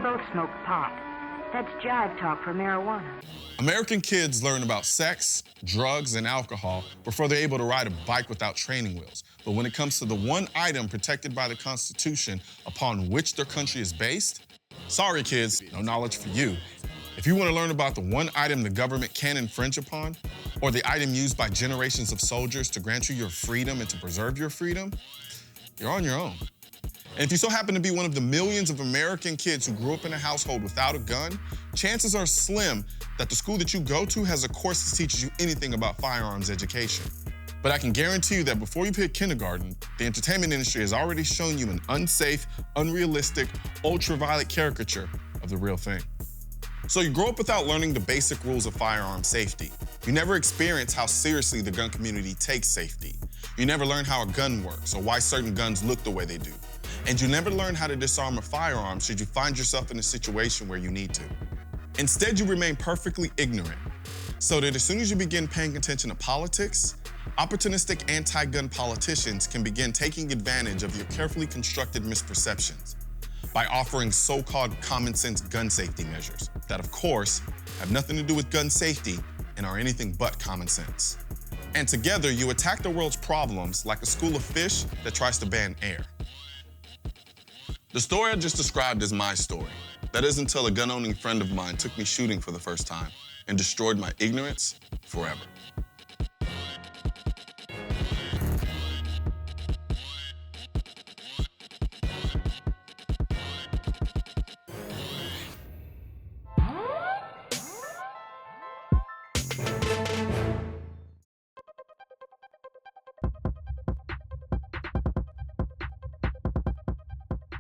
both smoke pot. That's jive talk for marijuana. American kids learn about sex, drugs, and alcohol before they're able to ride a bike without training wheels. But when it comes to the one item protected by the Constitution upon which their country is based, sorry kids, no knowledge for you. If you want to learn about the one item the government can infringe upon, or the item used by generations of soldiers to grant you your freedom and to preserve your freedom, you're on your own. And if you so happen to be one of the millions of American kids who grew up in a household without a gun, chances are slim that the school that you go to has a course that teaches you anything about firearms education. But I can guarantee you that before you pick kindergarten, the entertainment industry has already shown you an unsafe, unrealistic, ultraviolet caricature of the real thing. So you grow up without learning the basic rules of firearm safety. You never experience how seriously the gun community takes safety. You never learn how a gun works or why certain guns look the way they do. And you never learn how to disarm a firearm should you find yourself in a situation where you need to. Instead, you remain perfectly ignorant, so that as soon as you begin paying attention to politics, opportunistic anti-gun politicians can begin taking advantage of your carefully constructed misperceptions by offering so-called common sense gun safety measures that, of course, have nothing to do with gun safety and are anything but common sense. And together, you attack the world's problems like a school of fish that tries to ban air. The story I just described is my story. That is until a gun-owning friend of mine took me shooting for the first time and destroyed my ignorance forever.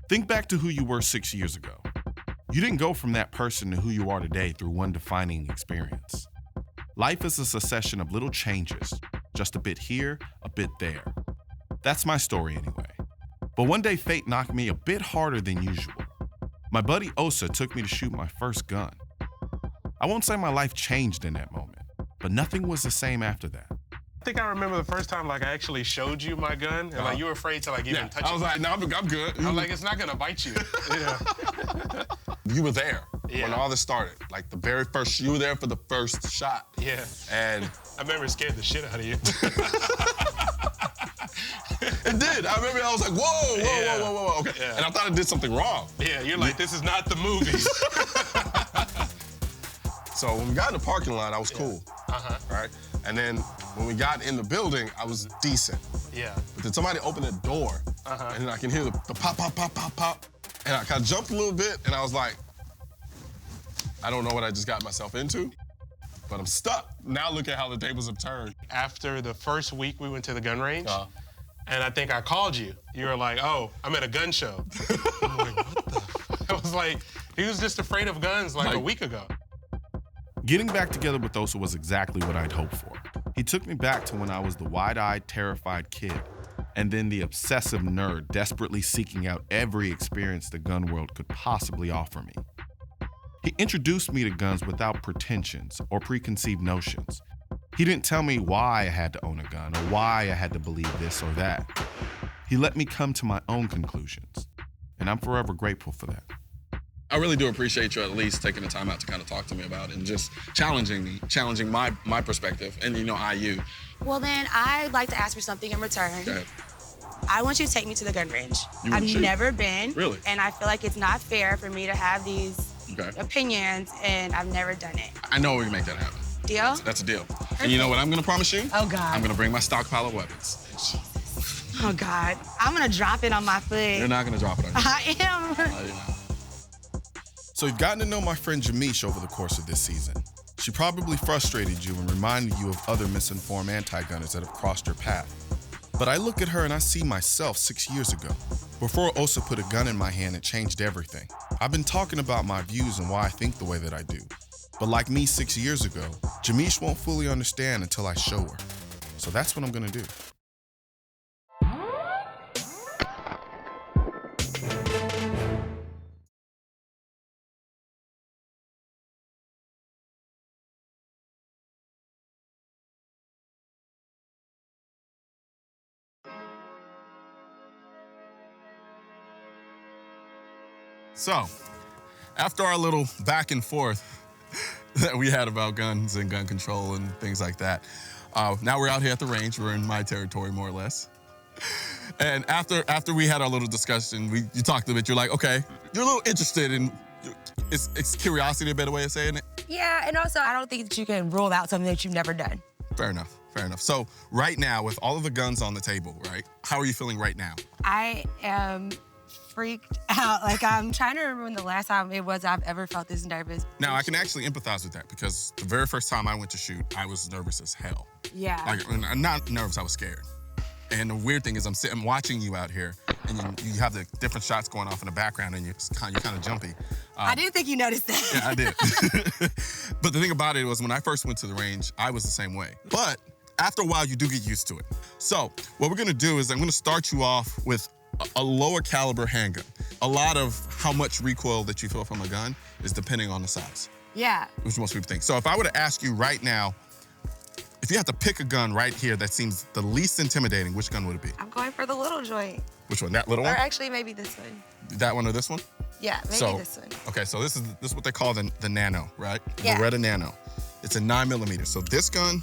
Think back to who you were 6 years ago. You didn't go from that person to who you are today through one defining experience. Life is a succession of little changes, just a bit here, a bit there. That's my story anyway. But one day fate knocked me a bit harder than usual. My buddy Osa took me to shoot my first gun. I won't say my life changed in that moment, but nothing was the same after that. I think I remember the first time, I actually showed you my gun, and, you were afraid to, even touch it. I was like, no, I'm good. I'm like, it's not gonna bite you. Yeah. You were there when all this started. Like, the very first, you were there for the first shot. Yeah. And I remember it scared the shit out of you. It did. I remember I was like, whoa. Okay. Yeah. And I thought I did something wrong. Yeah, you're like, this is not the movies. So when we got in the parking lot, I was cool. Right? And then when we got in the building, I was decent. Yeah. But then somebody opened the door, and then I can hear the pop, pop, pop, pop, pop. And I kind of jumped a little bit, and I was like, I don't know what I just got myself into, but I'm stuck. Now look at how the tables have turned. After the first week, we went to the gun range, and I think I called you. You were like, oh, I'm at a gun show. I'm like, what the fuck? I was like, he was just afraid of guns like a week ago. Getting back together with Osa was exactly what I'd hoped for. He took me back to when I was the wide-eyed, terrified kid, and then the obsessive nerd desperately seeking out every experience the gun world could possibly offer me. He introduced me to guns without pretensions or preconceived notions. He didn't tell me why I had to own a gun or why I had to believe this or that. He let me come to my own conclusions, and I'm forever grateful for that. I really do appreciate you at least taking the time out to kind of talk to me about it and just challenging me, challenging my perspective and, you. Well, then I'd like to ask for something in return. Go ahead. I want you to take me to the gun range. I've never been. Really? And I feel like it's not fair for me to have these opinions, and I've never done it. I know we can make that happen. Deal? That's a deal. And you know what I'm gonna promise you? Oh, God. I'm gonna bring my stockpile of weapons. Jesus. Oh, God. I'm gonna drop it on my foot. You're not gonna drop it on your I am. You're not. So you've gotten to know my friend Ja-Mes over the course of this season. She probably frustrated you and reminded you of other misinformed anti-gunners that have crossed your path. But I look at her and I see myself 6 years ago. Before Osa put a gun in my hand, it changed everything. I've been talking about my views and why I think the way that I do. But like me 6 years ago, Ja-Mes won't fully understand until I show her. So that's what I'm gonna do. So, after our little back and forth that we had about guns and gun control and things like that, now we're out here at the range. We're in my territory, more or less. And after we had our little discussion, you talked a bit. You're like, okay, you're a little interested in. Is curiosity a better way of saying it? Yeah, and also I don't think that you can rule out something that you've never done. Fair enough. Fair enough. So right now, with all of the guns on the table, right? How are you feeling right now? I am freaked out. Like, I'm trying to remember when the last time it was I've ever felt this nervous. Now, I can actually empathize with that because the very first time I went to shoot, I was nervous as hell. Yeah. Like, I'm not nervous, I was scared. And the weird thing is I'm watching you out here, and you have the different shots going off in the background, and you're kind of jumpy. I didn't think you noticed that. Yeah, I did. But the thing about it was when I first went to the range, I was the same way. But after a while, you do get used to it. So what we're gonna do is I'm gonna start you off with a lower caliber handgun. A lot of how much recoil that you feel from a gun is depending on the size. Yeah. Which most people think. So if I were to ask you right now, if you had to pick a gun right here that seems the least intimidating, which gun would it be? I'm going for the little joint. Which one? That little Or one? actually, maybe this one. That one or this one? Yeah, maybe this one. Okay, so this is what they call the Nano, right? Yeah. Beretta Nano. It's a 9mm. So this gun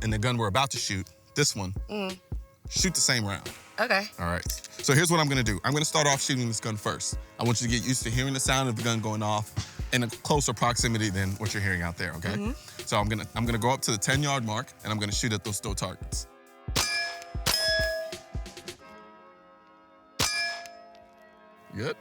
and the gun we're about to shoot, this one, shoot the same round. Okay. All right. So here's what I'm gonna do. I'm gonna start off shooting this gun first. I want you to get used to hearing the sound of the gun going off in a closer proximity than what you're hearing out there, okay? So I'm gonna go up to the 10-yard mark and I'm gonna shoot at those still targets. Good.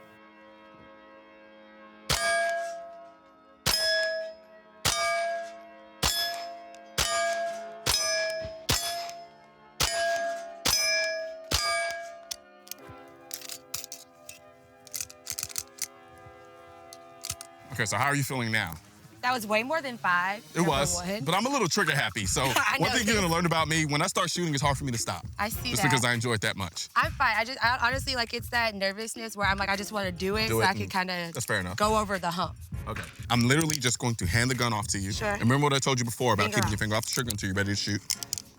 Okay, so how are you feeling now? That was way more than 5. It was, but I'm a little trigger happy. So one thing you're gonna learn about me, when I start shooting, it's hard for me to stop. I see just that. because I enjoy it that much. I'm fine. I honestly, like, it's that nervousness where I'm like, I just want to do it so I can kind of That's fair enough. go over the hump. Okay. I'm literally just going to hand the gun off to you. Sure. And remember what I told you before about keeping off. your finger off the trigger until you're ready to shoot,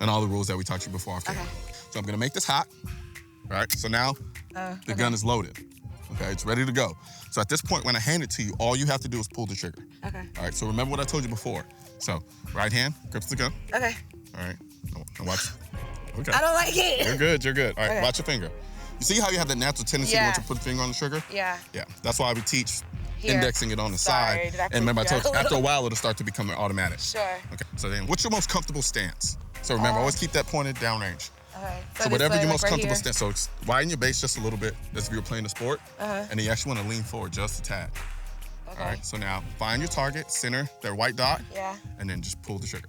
and all the rules that we taught you before. Okay. So I'm gonna make this hot. All right. So now the gun is loaded. Okay, it's ready to go. So at this point, when I hand it to you, all you have to do is pull the trigger. Okay. All right, so remember what I told you before. So right hand grips the gun. Okay. All right, now watch. Okay. I don't like it. You're good, you're good. All right, Okay. watch your finger. You see how you have that natural tendency Yeah. once you put the finger on the trigger? Yeah. Yeah, that's why we teach Here. indexing it on the Sorry, side. did I And remember I freak told you you, out? after a while, it'll start to become automatic. Sure. Okay, so then what's your most comfortable stance? So remember, always keep that pointed downrange. Okay. So whatever this way, your like most right comfortable here. stance. So widen your base just a little bit as if you were playing a sport. And then you actually want to lean forward just a tad. Okay. All right, so now find your target, center that white dot, Yeah. and then just pull the trigger.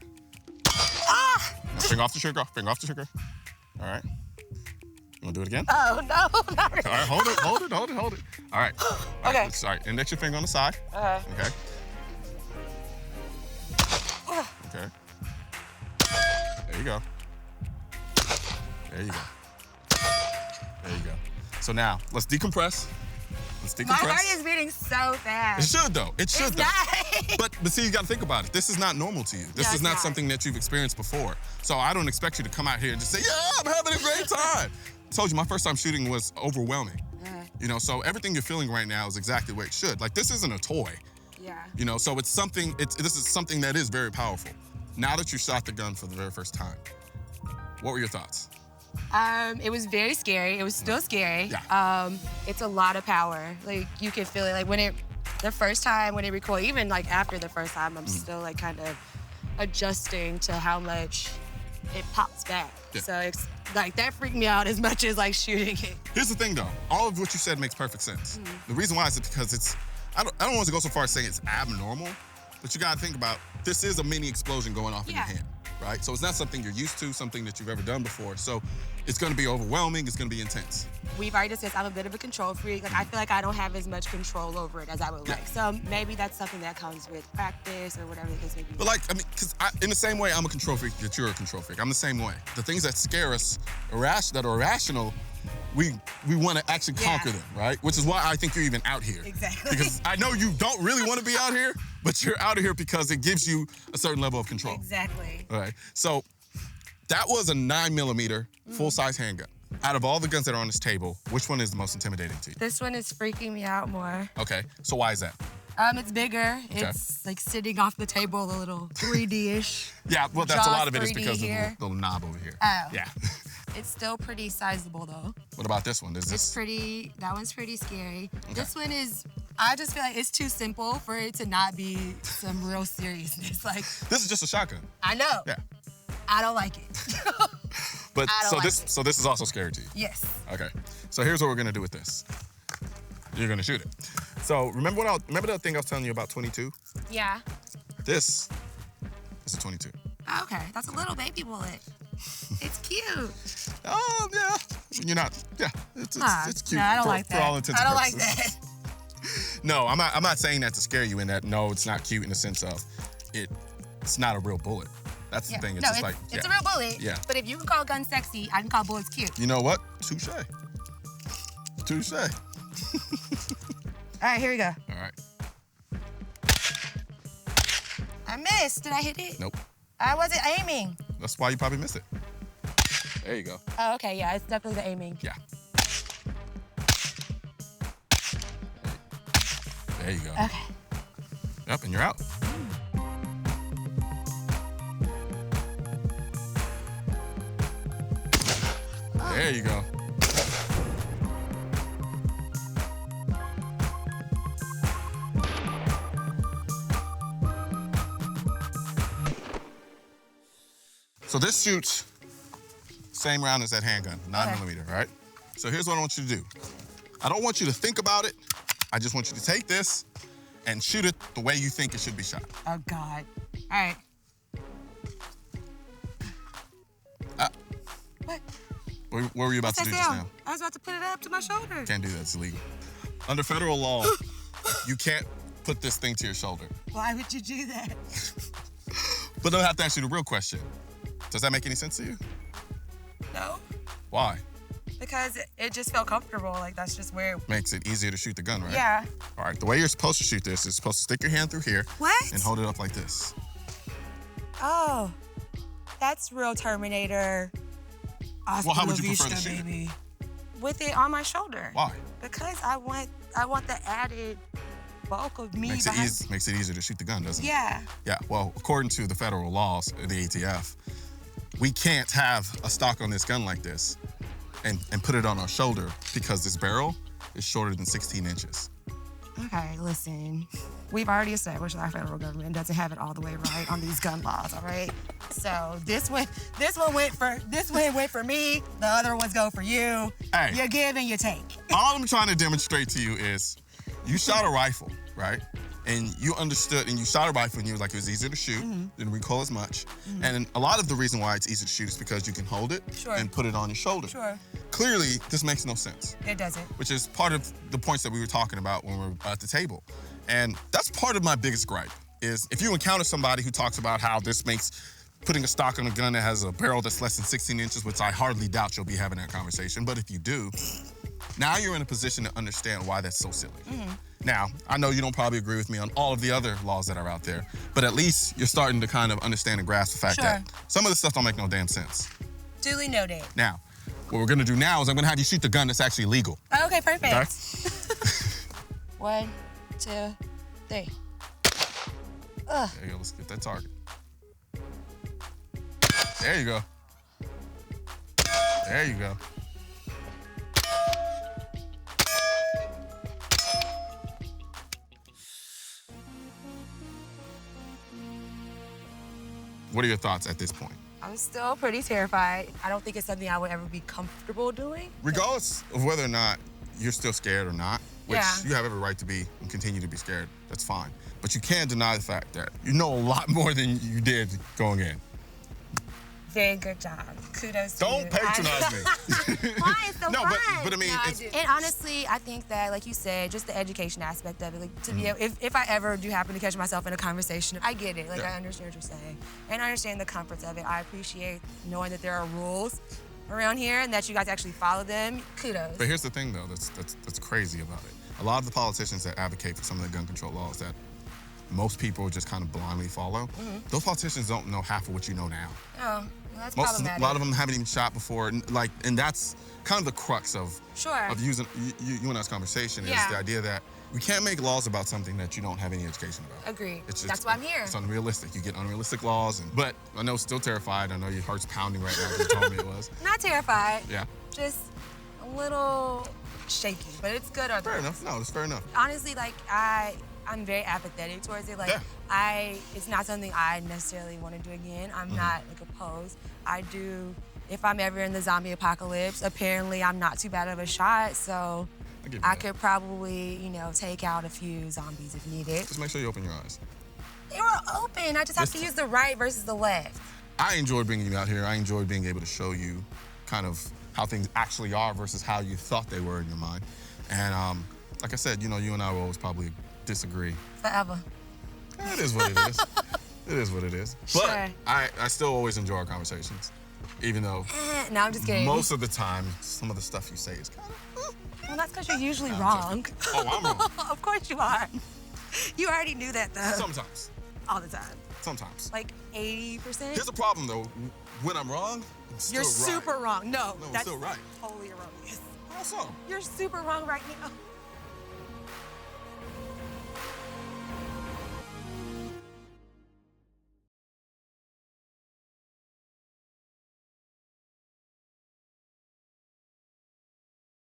Ah! Now, finger off the trigger, finger off the trigger. All right. You wanna do it again? Oh, no, not really. All right, hold it. All right. All Okay. right, sorry, index your finger on the side. Okay. Okay. There you go. There you go. There you go. So now, let's decompress. Let's decompress. My heart is beating so It fast. should though. It should It's though. not. But see, you gotta think about it. This is not normal to you. This No, is it's not not. something that you've experienced before. So I don't expect you to come out here and just say, yeah, I'm having a great time. I told you my first time shooting was overwhelming. You know, so everything you're feeling right now is exactly what it should. Like, this isn't a toy. Yeah. You know, so it's something, this is something that is very powerful. Now that you shot the gun for the very first time, what were your thoughts? It was very scary. It was still scary. Yeah. It's a lot of power. Like, you can feel it. Like, the first time when it recoiled, even like after the first time, I'm still like kind of adjusting to how much it pops back. Yeah. So it's like, that freaked me out as much as like shooting it. Here's the thing though, all of what you said makes perfect sense. The reason why is because I don't want to go so far as saying it's abnormal, but you gotta think about, this is a mini explosion going off in your Yeah. hand, right? So it's not something you're used to, something that you've ever done before. So it's gonna be overwhelming, it's gonna be intense. We've already discussed I'm a bit of a control freak. Like, I feel like I don't have as much control over it as I would like. So maybe that's something that comes with practice or whatever the case may be. But like, I mean, because in the same way I'm a control freak that you're a control freak, I'm the same way. The things that scare us, that are irrational, we want to actually conquer them, right? Which is why I think you're even out here. Exactly. Because I know you don't really want to be out here, but you're out of here because it gives you a certain level of control. Exactly. All right. So that was a 9mm full-size handgun. Out of all the guns that are on this table, which one is the most intimidating to you? This one is freaking me out more. Okay, so why is that? It's bigger. Okay. It's like sitting off the table a little 3D-ish. Yeah, well, that's a Jaws lot of it is 3D because here. of the little knob over here. Oh. Yeah. It's still pretty sizable though. What about this one? Is It's this? pretty, that one's pretty scary. Okay. This one is, I just feel like it's too simple for it to not be some real seriousness. Like, This is just a shotgun. I know. Yeah. I don't like it. But I don't like it. so this is also scary to you. Yes. Okay. So here's what we're gonna do with this. You're gonna shoot it. So remember the thing I was telling you about 22? Yeah. This is a 22. Okay, that's a little baby bullet. It's cute. Oh yeah. You're not. Yeah. It's cute. No, I don't for, like for that. all intents I and don't like purposes. that. No, I'm not saying that to scare you in that. No, it's not cute in the sense of it's not a real bullet. That's the thing. It's no, just like it's a real bullet. Yeah. But if you can call guns sexy, I can call bullets cute. You know what? Touche. Touche. All right, here we go. All right. I missed. Did I hit it? Nope. I wasn't aiming. That's why you probably missed it. There you go. Oh, okay, yeah, it's definitely the aiming. Yeah. There you go. Okay. Yep, and you're out. There you go. So this shoots same round as that handgun, 9mm, right? So here's what I want you to do. I don't want you to think about it. I just want you to take this and shoot it the way you think it should be shot. Oh, God. All right. What? What were you about to do just now? I was about to put it up to my shoulder. Can't do that, it's illegal. Under federal law, you can't put this thing to your shoulder. Why would you do that? But I'll have to ask you the real question. Does that make any sense to you? No, Why? because it just felt comfortable. Like, that's just where. Makes it easier to shoot the gun, right? Yeah. All right, the way you're supposed to shoot this is supposed to stick your hand through here What? and hold it up like this. Oh, that's real Terminator. Well, how would you Hasta prefer to la shoot vista, it? baby. With it on my shoulder. Why? Because I want the added bulk of me Makes it behind. makes it easier to shoot the gun, doesn't it? Yeah. Yeah, well, according to the federal laws, the ATF, we can't have a stock on this gun like this and put it on our shoulder because this barrel is shorter than 16 inches. Okay, listen. We've already established that our federal government doesn't have it all the way right on these gun laws, all right? So this one went for me, the other ones go for you. Hey. You give and you take. All I'm trying to demonstrate to you is you shot a rifle, right? And you understood, and you shot a rifle and you were like, it was easier to shoot, didn't recoil as much. And a lot of the reason why it's easy to shoot is because you can hold it Sure. and put it on your shoulder. Sure. Clearly, this makes no sense, It doesn't. which is part of the points that we were talking about when we were at the table. And that's part of my biggest gripe, is if you encounter somebody who talks about how this makes putting a stock on a gun that has a barrel that's less than 16 inches, which I hardly doubt you'll be having that conversation, but if you do, now you're in a position to understand why that's so silly. Now, I know you don't probably agree with me on all of the other laws that are out there, but at least you're starting to kind of understand and grasp the fact Sure. that some of the stuff don't make no damn sense. Duly noted. Now, what we're gonna do now is I'm gonna have you shoot the gun that's actually legal. Okay, perfect. Okay? 1, 2, 3. There you go, let's get that target. There you go. There you go. What are your thoughts at this point? I'm still pretty terrified. I don't think it's something I would ever be comfortable doing. Regardless of whether or not you're still scared or not, which Yeah. you have every right to be and continue to be scared, that's fine. But you can't deny the fact that you know a lot more than you did going in. Very good job. Kudos to you. Don't patronize me. Why? It's so No, fun. but I mean, No, it's, and honestly, I think that, like you said, just the education aspect of it, like to be able, if I ever do happen to catch myself in a conversation, I get it. Like, Yeah. I understand what you're saying. And I understand the comforts of it. I appreciate knowing that there are rules around here and that you guys actually follow them. Kudos. But here's the thing, though, that's crazy about it. A lot of the politicians that advocate for some of the gun control laws that most people just kind of blindly follow. Those politicians don't know half of what you know now. Oh, well, that's A problematic. lot of them haven't even shot before, and that's kind of the crux of using you and I's conversation is the idea that we can't make laws about something that you don't have any education about. Agreed. It's That's why I'm here. It's unrealistic. You get unrealistic laws, but I know still terrified. I know your heart's pounding right now. You told me it was. Not terrified. Yeah. Just a little shaky, but it's good. Fair enough. No, it's fair enough. Honestly, like I'm very apathetic towards it. Like it's not something I necessarily want to do again. I'm not like opposed. I do. If I'm ever in the zombie apocalypse, apparently I'm not too bad of a shot, so I could probably, you know, take out a few zombies if needed. Just make sure you open your eyes. They were open. I just have to use the right versus the left. I enjoyed bringing you out here. I enjoyed being able to show you kind of how things actually are versus how you thought they were in your mind. And like I said, you know, you and I will always probably disagree. Forever. It is what it is. It is what it is. Sure. But I still always enjoy our conversations, even though No, I'm just kidding. most of the time, some of the stuff you say is kind of... Well, that's because you're usually wrong. Oh, I'm wrong. Of course you are. You already knew that, though. Sometimes. All the time. Sometimes. Like 80%? Here's the problem, though. When I'm wrong, I'm still You're right. super wrong. No, No, I'm that's still right. totally erroneous. How so? You're super wrong right now.